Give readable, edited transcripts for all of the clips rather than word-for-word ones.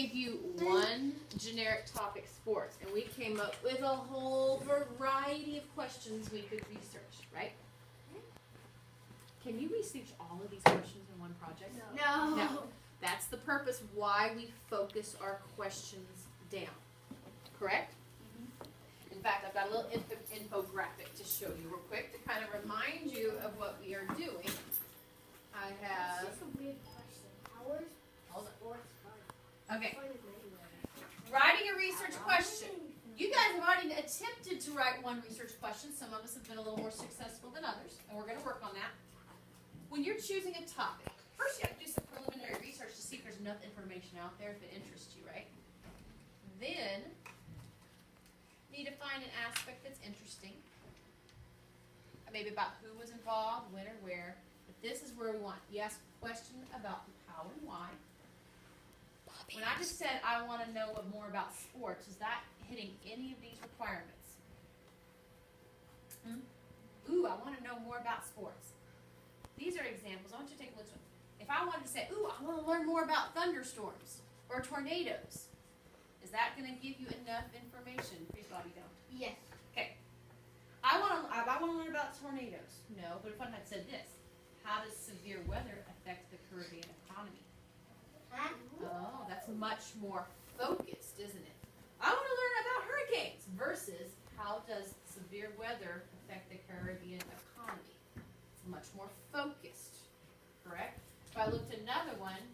gave you one generic topic, sports, and we came up with a whole variety of questions we could research, right? Can you research all of these questions in one project? No. No. That's the purpose why we focus our questions down. Correct? Mm-hmm. In fact, I've got a little infographic to show you real quick to kind of remind you of what we are doing. I have... That's a weird question. Hours? Hold on. Sports fun. Okay. Writing a research question. You guys have already attempted to write one research question. Some of us have been a little more successful than others, and we're going to work on that. When you're choosing a topic, first you have to do some preliminary research to see if there's enough information out there if it interests you, right? Then, you need to find an aspect that's interesting. Maybe about who was involved, when or where. But this is where we want. You ask a question about the how and why. When I just said I want to know more about sports, is that hitting any of these requirements? Ooh, I want to know more about sports. These are examples. I want you to take a look. If I wanted to say, ooh, I want to learn more about thunderstorms or tornadoes, is that going to give you enough information? Please, Bobby, don't. Yes. Okay. I want to learn about tornadoes. No, but if I had said this, how does severe weather affect the Caribbean economy? Huh? Oh, that's much more focused, isn't it? I want to learn about hurricanes versus how does severe weather affect the Caribbean economy? It's much more focused, correct? If I looked at another one,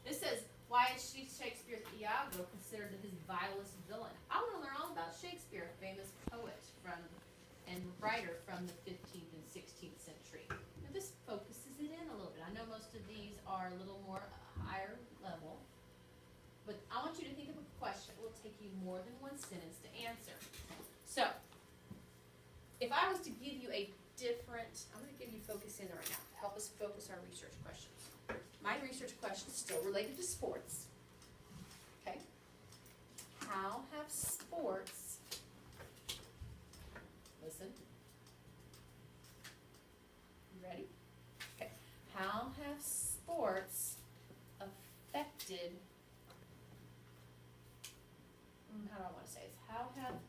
this says, why is Shakespeare's Iago considered his vilest villain? I want to learn all about Shakespeare, a famous poet and writer from the 15th and 16th century. Now this focuses it in a little bit. I know most of these are a little more higher level, but I want you to think of a question that will take you more than one sentence to answer. So, if I was to give you a different, I'm going to give you focus in right now to help us focus our research questions. My research question is still related to sports. Okay. How have sports, listen, you ready? Okay. How have sports affected, how do I want to say this? How have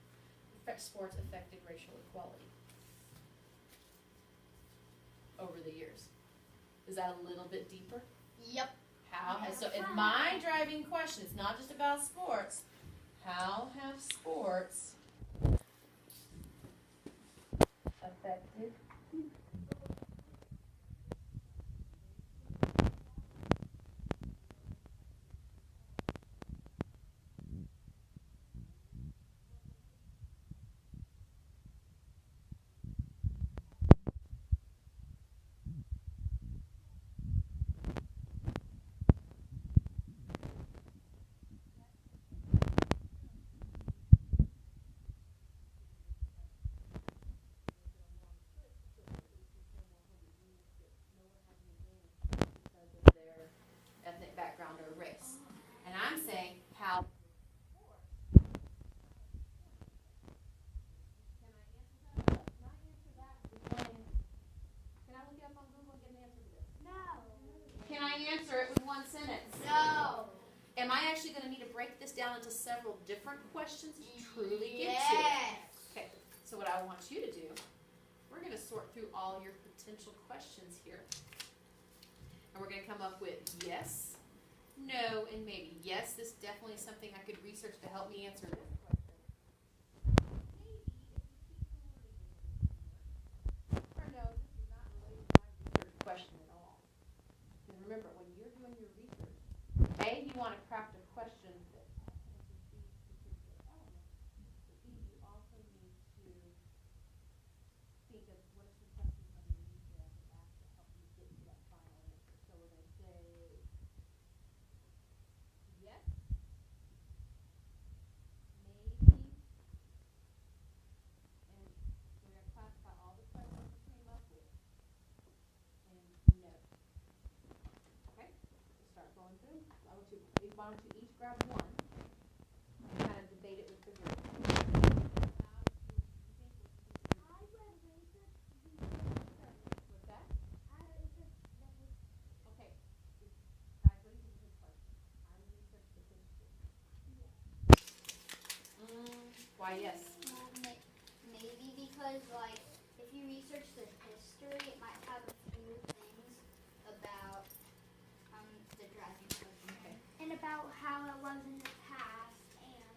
sports affected racial equality over the years? Is that a little bit deeper? Yep. How has, so in my driving question, it's not just about sports. How have sports affected their ethnic background or race? And I'm saying how. Can I answer it with one sentence? No. Am I actually going to need to break this down into several different questions to truly get to it? Yes. Okay, so what I want you to do, we're going to sort through all your potential questions here. And we're going to come up with yes, no, and maybe. Yes, this is definitely something I could research to help me answer this question. Or no, this is not related to my research question at all. Because remember, when you're doing your research, A, you want to craft a question that answers these particular elements, but B, you also need to think of what's the questions underneath there I could ask to help you get to that final answer. So we're going to say yes, maybe, and we're going to classify all the questions we came up with, and no. Okay, we'll start going through. Why don't you each grab one and kind of debate it with the group. What's that? Okay. Guys, what do you think of this question? I Why yes? Maybe because, like, if you research the history, it might have a few things about the driving question. Okay. And about how it was in the past, and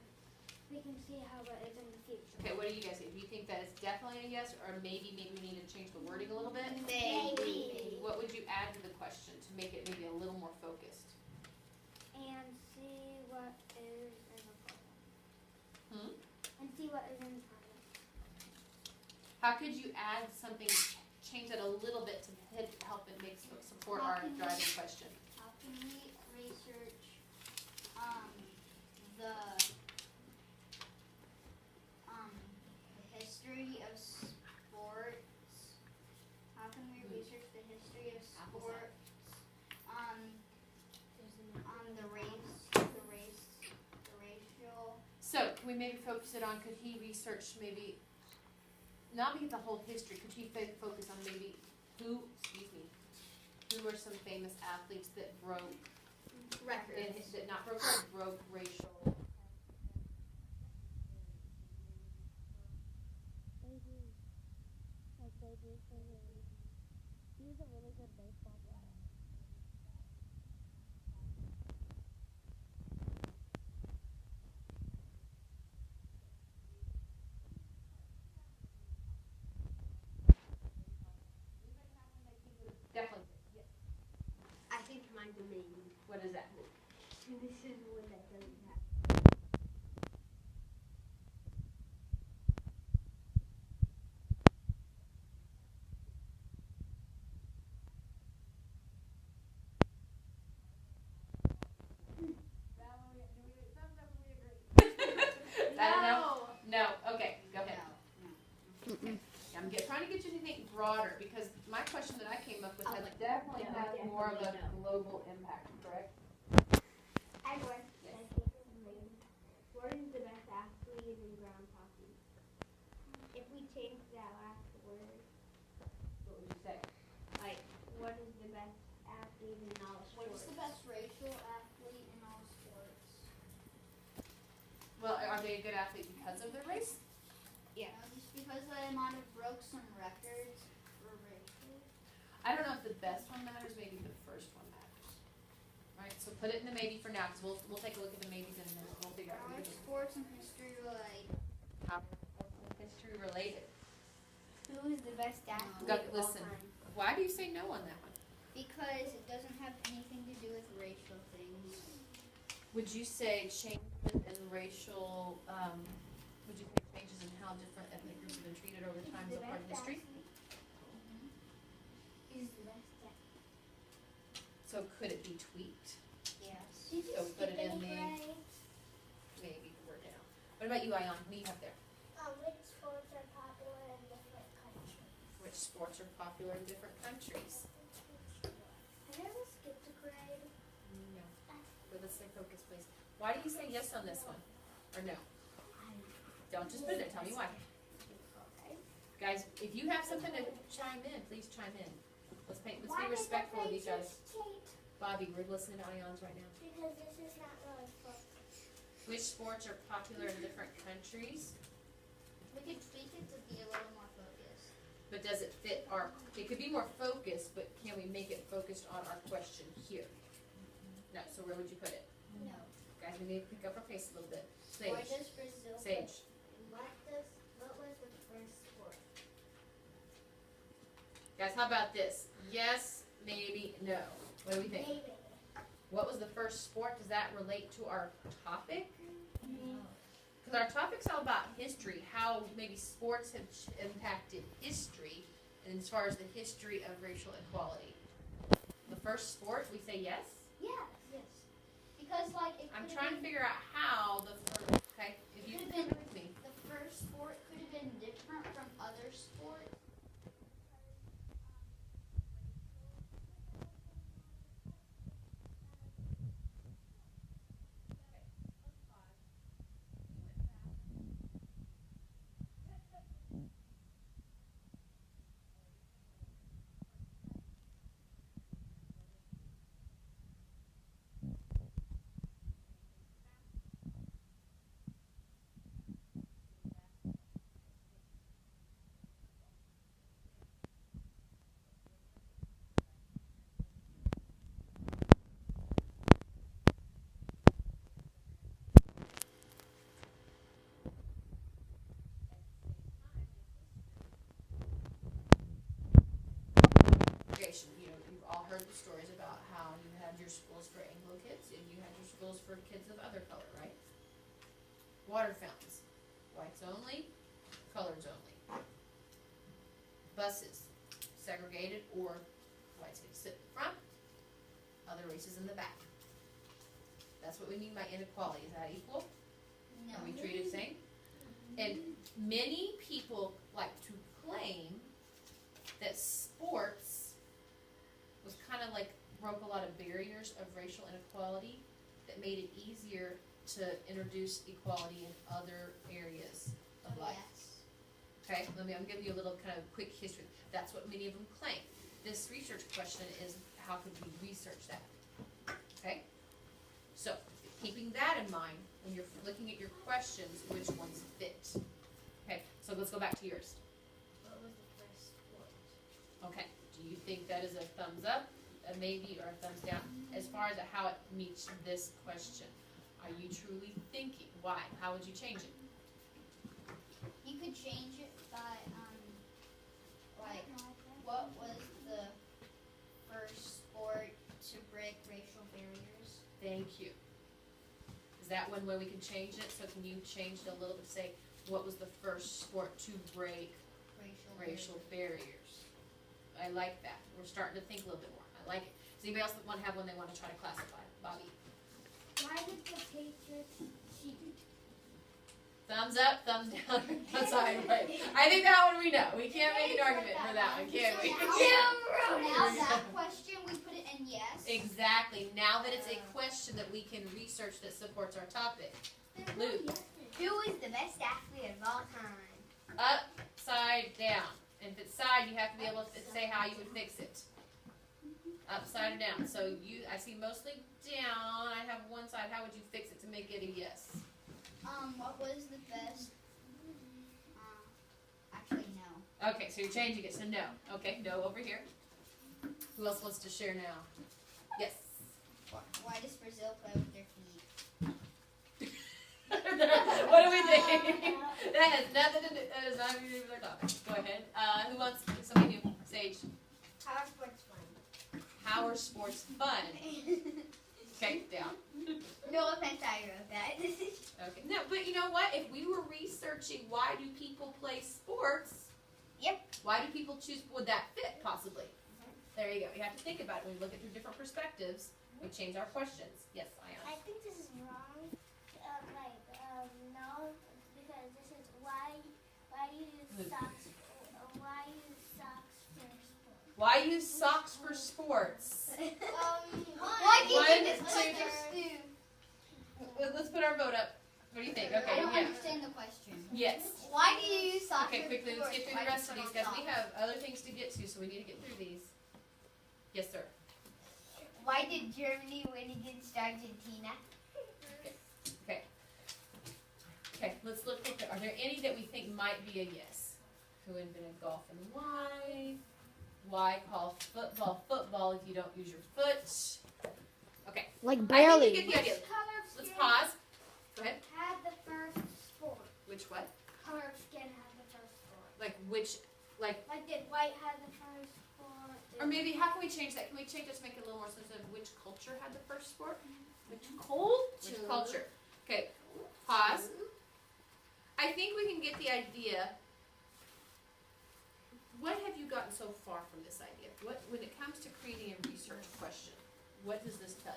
we can see how it is in the future. Okay, what do you guys think? Do you think that it's definitely a yes, or maybe we need to change the wording a little bit? Maybe. What would you add to the question to make it maybe a little more focused? And see what is in the problem. And see what is in the problem. How could you add something, change it a little bit to help it make support our driving question? How can we research the history of sports? How can we research the history of sports? The racial. So, can we maybe focus it on, could he research maybe, not maybe the whole history, could he focus on maybe who are some famous athletes that broke Records. that not broke records, broke racial. He's a really good baseball player. Definitely. Yes. I think mine's amazing. What is that? This is one that doesn't have. Is that a no? No. Okay, go ahead. No. I'm trying to get you to think broader, because my question that I came up with had definitely No, has more of a definitely global impact, correct? I won. Yes. What is the best athlete in ground hockey? If we change that last word, What would you say? like, what is the best athlete in all What sports? is the best racial athlete in all sports? Well, are they a good athlete because of their race? Yeah. Just because they might have broke some records for racial. I don't know if the best one matters, maybe the first one matters. Alright, so put it in the maybe for now, because we'll take a look at the maybes in a minute, we'll figure out How what are it is. sports and history related? How history related. Who is the best athlete Got- of all listen. time? Why do you say no on that one? Because it doesn't have anything to do with racial things. Would you say changes in racial, would you say changes in how different ethnic groups have been treated over time as a part of history? Is the best athlete. So could it be tweaked? Yes. Did you So put skip it in any the- grades? Maybe we're down. What about you, Ion? What do you have there? Which sports are popular in different countries? Which sports are popular in different countries? Have you ever skipped a grade? No. But let's stay focused, please. Why do you say yes on this one? Or no? Don't just put it there, tell me why. Okay. Guys, if you have something to chime in, please chime in. Let's be respectful of each other. Bobby, we're listening to Ion's right now. Because this is not really fun. Which sports are popular in different countries? We could tweak it to be a little more focused. But does it fit it could be more focused, but can we make it focused on our question here? No, so where would you put it? No. Guys, we need to pick up our pace a little bit. Why Sage. does Brazil? Sage. What was the first sport? Guys, how about this? Yes, maybe, no. What do we think? Maybe. What was the first sport? Does that relate to our topic? Because our topic's all about history, how maybe sports have impacted history, and as far as the history of racial equality. The first sport, we say yes? Yes. Yes. Because like it I'm could trying to have been, figure out how the first, okay, if you can come with me. the first sport could have been different from other sports. stories about how you had your schools for Anglo kids and you had your schools for kids of other color, right? Water fountains, whites only, coloreds only. Buses, segregated or whites get to sit in front, other races in the back. That's what we mean by inequality. Is that equal? No. Are we treated the same? And many people like to claim that sports was kind of like broke a lot of barriers of racial inequality that made it easier to introduce equality in other areas of life. Yes. Okay, I'm giving you a little kind of quick history. That's what many of them claim. This research question is, how could we research that? Okay? So, keeping that in mind, when you're looking at your questions, which ones fit? Okay, so let's go back to yours. What was the first sport? Okay, do you think that is a thumbs up, a maybe, or a thumbs down? As far as how it meets this question, are you truly thinking? Why? How would you change it? You could change it by, like, what was the first sport to break racial barriers? Thank you. Is that one way we can change it? So can you change it a little bit, say, what was the first sport to break racial barriers? I like that. We're starting to think a little bit more. I like it. Does anybody else want to have one they want to try to classify? Bobby? Why did the Patriots cheat? Thumbs up, thumbs down, thumbs side, right. I think that one we know. We can't make an argument for that one, can we? So now that question, we put it in yes. Exactly. Now that it's a question that we can research that supports our topic. Luke. Who is the best athlete of all time? Upside down. And if it's side, you have to be able to say how you would fix it. Upside down. So I see mostly down. I have one side. How would you fix it to make it a yes? What was the best? Actually, no. Okay, so you're changing it to no. Okay, no over here. Who else wants to share now? Yes. Why does Brazil play with their feet? What do we think? That has nothing to do. That is not even their topic. Go ahead. Who wants? Somebody new. Sage. How are sports fun? How are sports fun? Okay, down. No offense, I wrote that. Okay. No, but you know what? If we were researching why do people play sports, Yep. why do people choose? Would that fit possibly? There you go. You have to think about it. When we look at through different perspectives, we change our questions. Yes, Ion. I think this is wrong. No, because this is why you use socks. Why use socks for sports? Why use socks for sports? Why do you One, think this two, question? Let's put our vote up. What do you think? I Okay, don't yeah. understand the question. Yes. Why do you use socks Okay, for quickly, let's get sports? through Why the rest of do you these, put guys. on We have other things to get to, so we need to get through these. Yes, sir. Why did Germany win against Argentina? Okay. Okay, let's look. Are there any that we think might be a yes? Who invented golf and why? Why call football football if you don't use your foot? Okay. Like I barely. think you get the idea. Let's pause. Go ahead. Had the first sport. Which what? Color of skin had the first sport. Like which? Like. Like did white have the first sport? Or maybe how can we change that? Can we change it to make it a little more sensitive? Which culture had the first sport? Which culture? Which culture? Okay. Pause. I think we can get the idea. What have you gotten so far from this idea? What, when it comes to creating a research question, what does this tell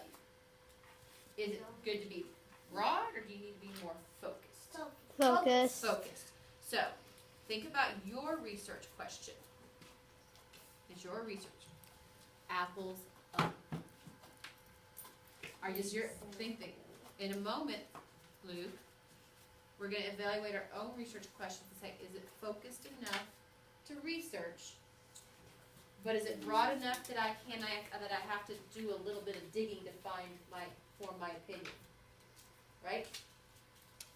you? Is it good to be broad, or do you need to be more focused? Focus. Focused. So, think about your research question. It's your research. Apples up. Are you your thinking? In a moment, Luke, we're going to evaluate our own research questions and say, is it focused enough to research? But is it broad enough that I have to do a little bit of digging to form my opinion? Right?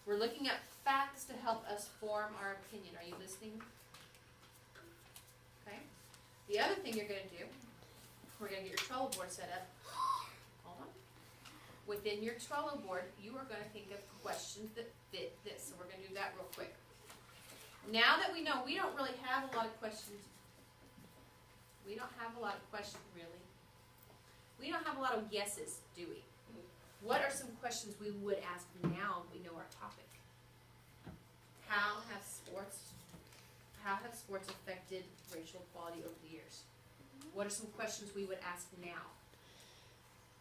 We're looking at facts to help us form our opinion. Are you listening? Okay. The other thing you're going to do, we're going to get your Trello board set up. Hold on. Within your Trello board, you are going to think of questions that fit this. So we're going to do that real quick. Now that we know we don't really have a lot of questions. We don't have a lot of questions, really. We don't have a lot of guesses, do we? What are some questions we would ask now we know our topic? How have sports affected racial equality over the years? What are some questions we would ask now?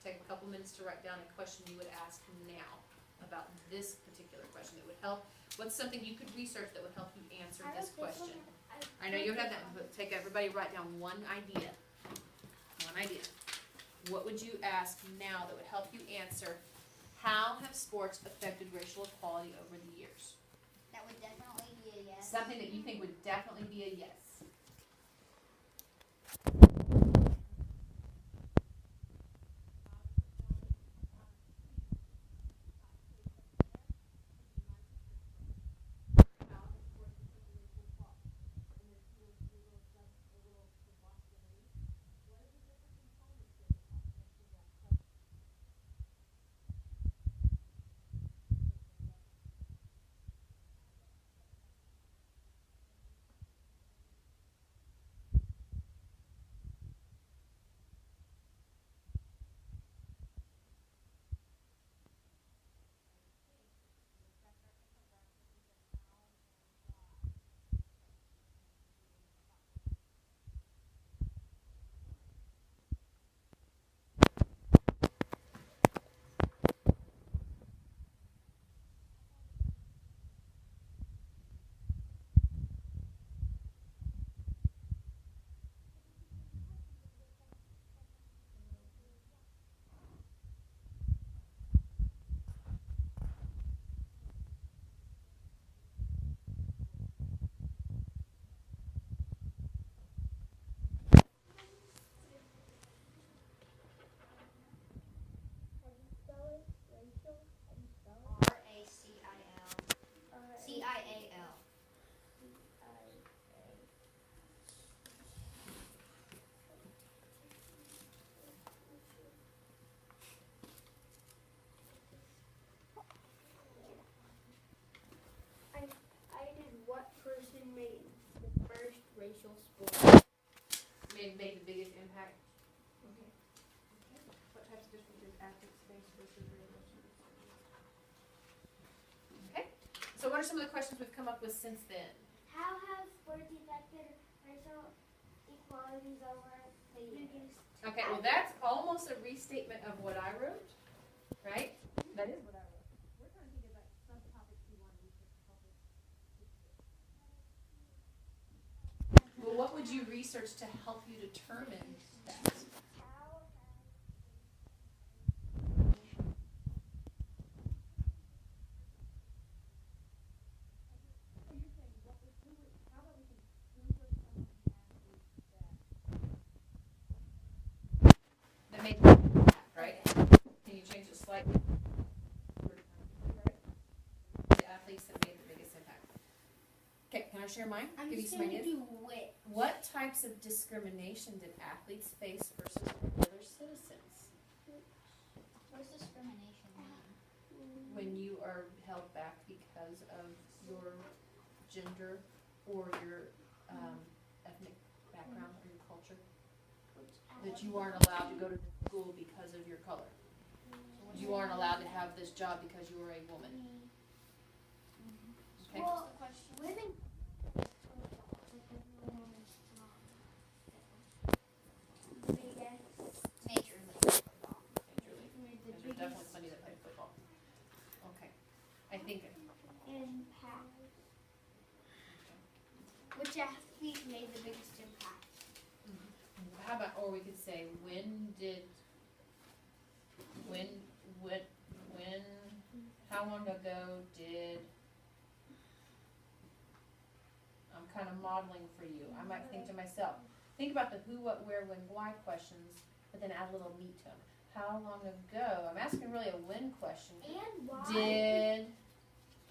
Take a couple minutes to write down a question you would ask now about this particular question that would help. What's something you could research that would help you answer this question? I know you have that, but take everybody write down one idea. One idea. What would you ask now that would help you answer how have sports affected racial equality over the years? That would definitely be a yes. Something that you think would definitely be a yes. CIAL. I did what person made the first racial sport? Made the biggest impact. Okay. What types of differences athletes face versus regular students? Okay. So what are some of the questions we've come up with since then? How have sports affected racial equalities over the years? Okay, well that's almost a restatement of what I wrote, right? That is what I wrote. We're trying to think about subtopics we want to research to help us. Well, what would you research to help you determine that? That made the impact, right? Can you change it slightly? The athletes that made the biggest impact. Okay, can I share mine? I'm Give you just some going to ideas. do which. What types of discrimination did athletes face versus regular citizens? What does discrimination mean? When you are held back because of your gender or your ethnic background or your culture, that you aren't allowed to go to school because of your color. You aren't allowed to have this job because you are a woman. Okay? Well, women. Major league football. There's definitely plenty that play football. Okay. I think. Impact. Which athlete made the biggest impact? How about, or we could say, how long ago did, I'm kind of modeling for you. I might think to myself, think about the who, what, where, when, why questions, but then add a little meat to them. How long ago, I'm asking really a when question. And why? Did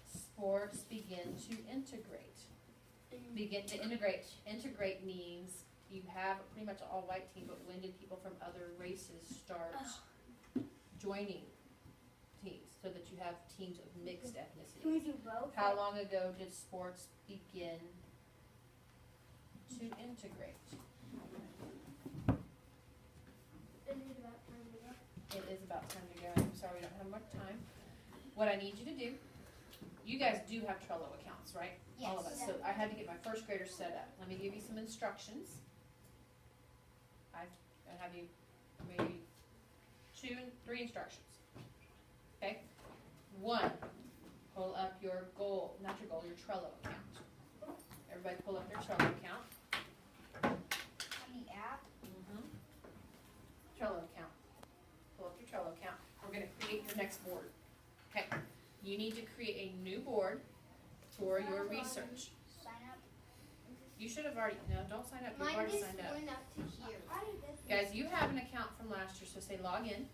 sports begin to integrate? Begin to integrate. Integrate means you have pretty much an all-white team, but when did people from other races start joining teams so that you have teams of mixed Can we ethnicities? do both? How long ago did sports begin to integrate? Is it about time it is about time to go. I'm sorry we don't have much time. What I need you to do, you guys do have Trello accounts, right? Yes. All of us. So I had to get my first graders set up. Let me give you some instructions. I have you maybe 2 and 3 instructions. Okay? 1, pull up your goal, not your goal, your Trello account. Everybody pull up their Trello account. On the app. Trello account. Pull up your Trello account. We're going to create your next board. Okay. You need to create a new board for your research. Sign up. You should have already, no, don't sign up. You've Mine already just signed up. went up to here. Guys, you have an account from last year, so say log in.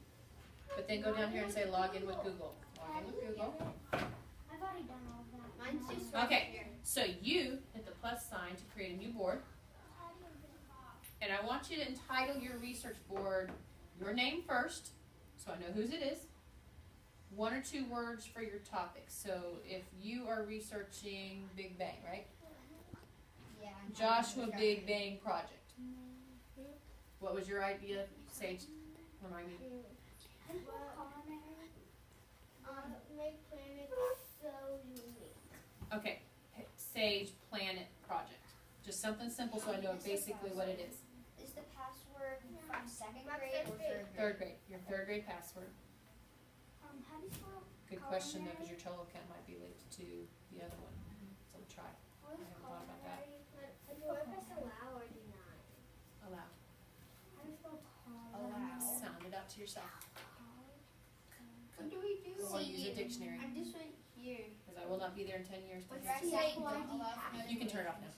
But then go down here and say log in with Google. Log in with Google. I've already done all of that. Mine's just right Okay. here. So you hit the plus sign to create a new board. And I want you to entitle your research board your name first, so I know whose it is. 1 or 2 words for your topic. So if you are researching Big Bang, right? Yeah. I'm Joshua trying to Big Bang Project. What was your idea, Sage? Remind me. Make planet so unique. Okay, Sage Planet Project. Just something simple so I know basically what it is. Is the password from second My grade or fifth grade. third grade? 3rd grade. Your 3rd grade password. How do you spell Good question though, because your Trello account might be linked to the other one. So we'll try. what is I haven't thought about that. Do I press allow or deny? Allow. How do you spell call? Allow. Sound it out to yourself. What do we do? Or use a dictionary. I'm just right here. Because I will not be there in 10 years. to What's hear that you. say? Don't allow for You can turn it off now.